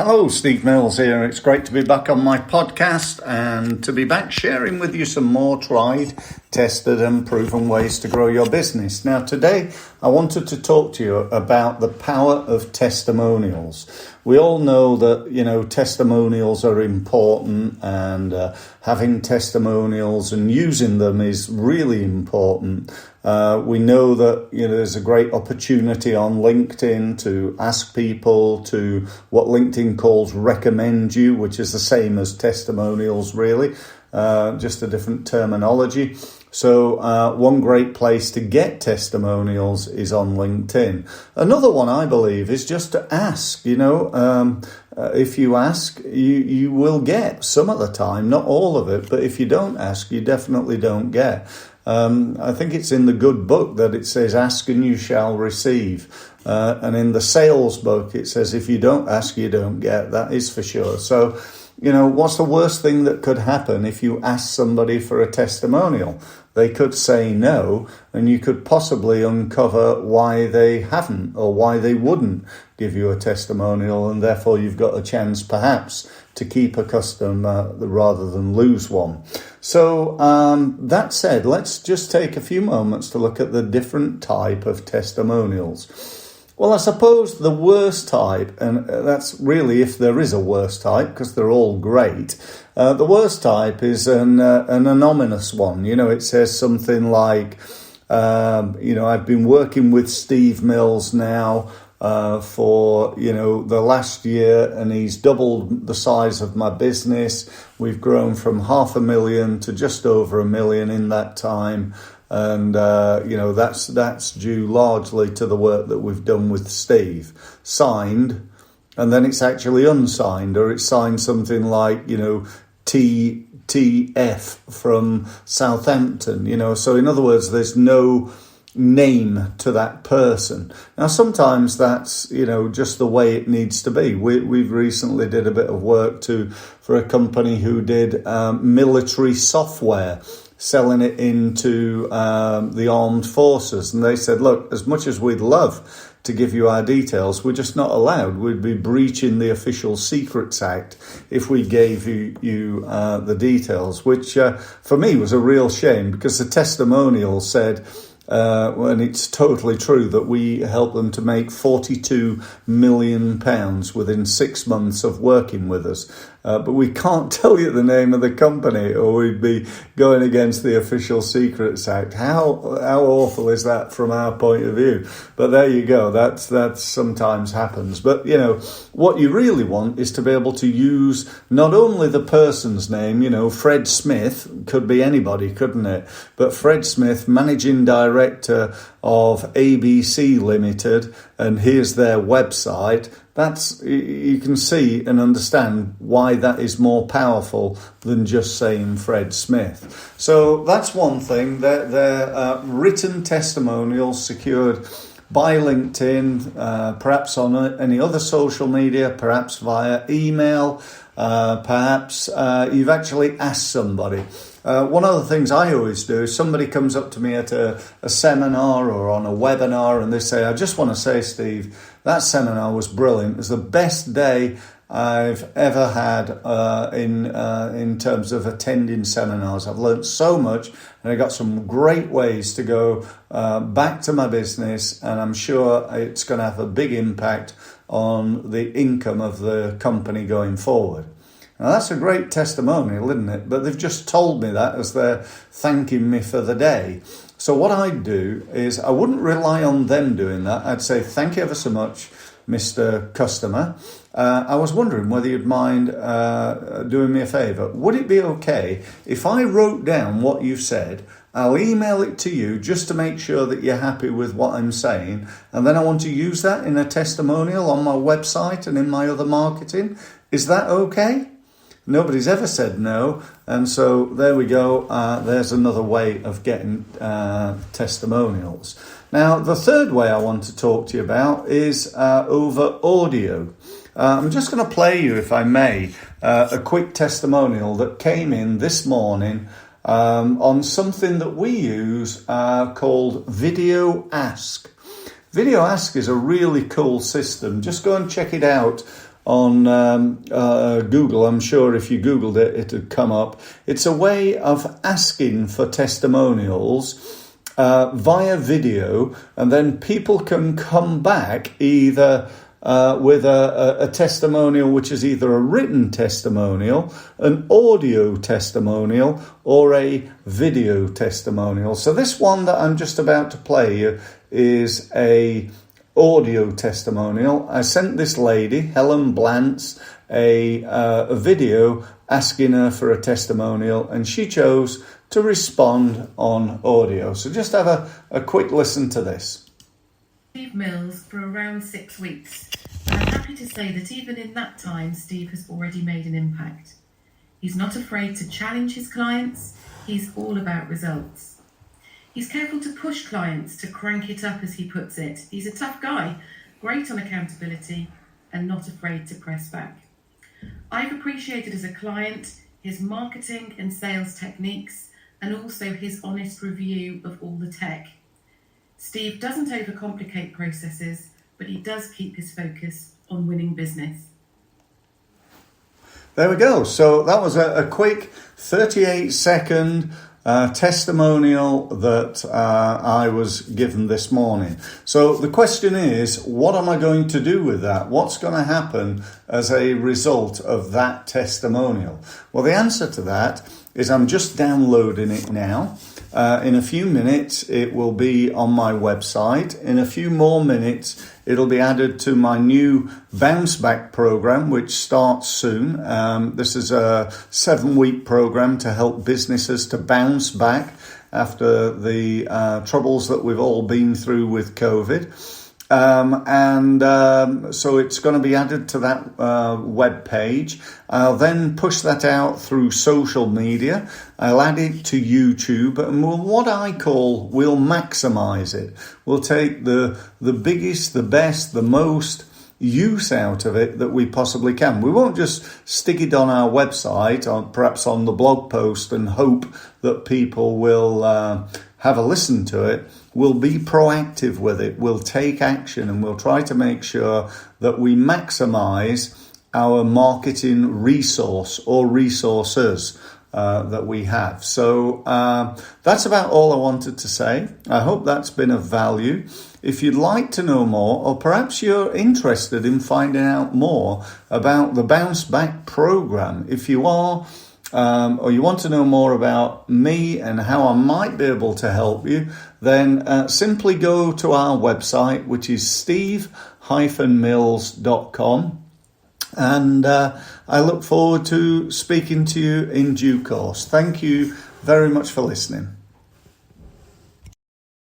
Hello, Steve Mills here. It's great to be back on my podcast and to be back sharing with you some more tried, tested and proven ways to grow your business. Now, today I wanted to talk to you about the power of testimonials. We all know that, testimonials are important and having testimonials and using them is really important. We know that, there's a great opportunity on LinkedIn to ask people to what LinkedIn calls recommend you, which is the same as testimonials, really, just a different terminology. So one great place to get testimonials is on LinkedIn. Another one, I believe, is just to ask. If you ask, you will get some of the time, not all of it. But if you don't ask, you definitely don't get. I think it's in the good book that it says, ask and you shall receive. And in the sales book, it says, if you don't ask, you don't get. That is for sure. So, what's the worst thing that could happen if you ask somebody for a testimonial? They could say no, and you could possibly uncover why they haven't or why they wouldn't give you a testimonial, and therefore you've got a chance perhaps to keep a customer rather than lose one. So that said, let's just take a few moments to look at the different type of testimonials. Well, I suppose the worst type, and that's really if there is a worst type, because they're all great. The worst type is an anonymous one. It says something like, I've been working with Steve Mills now for, the last year, and he's doubled the size of my business. We've grown from 500,000 to just over 1 million in that time. And, that's due largely to the work that we've done with Steve. Signed, and then it's actually unsigned, or it's signed something like, TF from Southampton, So in other words, there's no name to that person. Now, sometimes that's, just the way it needs to be. We've recently did a bit of work for a company who did military software, selling it into the armed forces. And they said, look, as much as we'd love to give you our details, we're just not allowed. We'd be breaching the Official Secrets Act if we gave you the details, which for me was a real shame, because the testimonial said, and it's totally true, that we helped them to make £42 million within 6 months of working with us. But we can't tell you the name of the company, or we'd be going against the Official Secrets Act. How awful is that from our point of view? But there you go. That sometimes happens. But, what you really want is to be able to use not only the person's name, Fred Smith, could be anybody, couldn't it? But Fred Smith, Managing Director of ABC Limited, and here's their website. You can see and understand why that is more powerful than just saying Fred Smith. So that's one thing. They're written testimonials secured by LinkedIn, perhaps on any other social media, perhaps via email, perhaps you've actually asked somebody. One of the things I always do is somebody comes up to me at a seminar or on a webinar and they say, I just want to say, Steve, that seminar was brilliant. It was the best day I've ever had in terms of attending seminars. I've learned so much, and I got some great ways to go back to my business, and I'm sure it's going to have a big impact on the income of the company going forward. Now, that's a great testimonial, isn't it? But they've just told me that as they're thanking me for the day. So what I'd do is I wouldn't rely on them doing that. I'd say, thank you ever so much, Mr. Customer. I was wondering whether you'd mind doing me a favour. Would it be okay if I wrote down what you've said? I'll email it to you just to make sure that you're happy with what I'm saying. And then I want to use that in a testimonial on my website and in my other marketing. Is that okay? Nobody's ever said no, and so there we go. There's another way of getting testimonials. Now, the third way I want to talk to you about is over audio. I'm just going to play you, if I may, a quick testimonial that came in this morning on something that we use called Video Ask. Video Ask is a really cool system. Just go and check it out on Google. I'm sure if you Googled it, it'd come up. It's a way of asking for testimonials via video, and then people can come back either with a testimonial which is either a written testimonial, an audio testimonial, or a video testimonial. So this one that I'm just about to play you is a audio testimonial. I sent this lady, Helen Blantz, a video asking her for a testimonial, and she chose to respond on audio. So just have a quick listen to this. Steve Mills for around 6 weeks, and I'm happy to say that even in that time, Steve has already made an impact. He's not afraid to challenge his clients. He's all about results. He's careful to push clients to crank it up, as he puts it. He's a tough guy, great on accountability, and not afraid to press back. I've appreciated as a client his marketing and sales techniques, and also his honest review of all the tech. Steve doesn't overcomplicate processes, but he does keep his focus on winning business. There we go. So that was a quick 38-second testimonial that I was given this morning. So the question is, what am I going to do with that? What's going to happen as a result of that testimonial? Well, the answer to that is I'm just downloading it now. In a few minutes, it will be on my website. In a few more minutes, it'll be added to my new Bounce Back program, which starts soon. This is a 7-week program to help businesses to bounce back after the troubles that we've all been through with COVID. So it's going to be added to that web page. I'll then push that out through social media. I'll add it to YouTube, and we'll maximize it. We'll take the biggest, the best, the most use out of it that we possibly can. We won't just stick it on our website or perhaps on the blog post and hope that people will have a listen to it. We'll be proactive with it. We'll take action, and we'll try to make sure that we maximize our marketing resource or resources that we have. So that's about all I wanted to say. I hope that's been of value. If you'd like to know more, or perhaps you're interested in finding out more about the Bounce Back program, if you are, or you want to know more about me and how I might be able to help you, then simply go to our website, which is steve-mills.com. And I look forward to speaking to you in due course. Thank you very much for listening.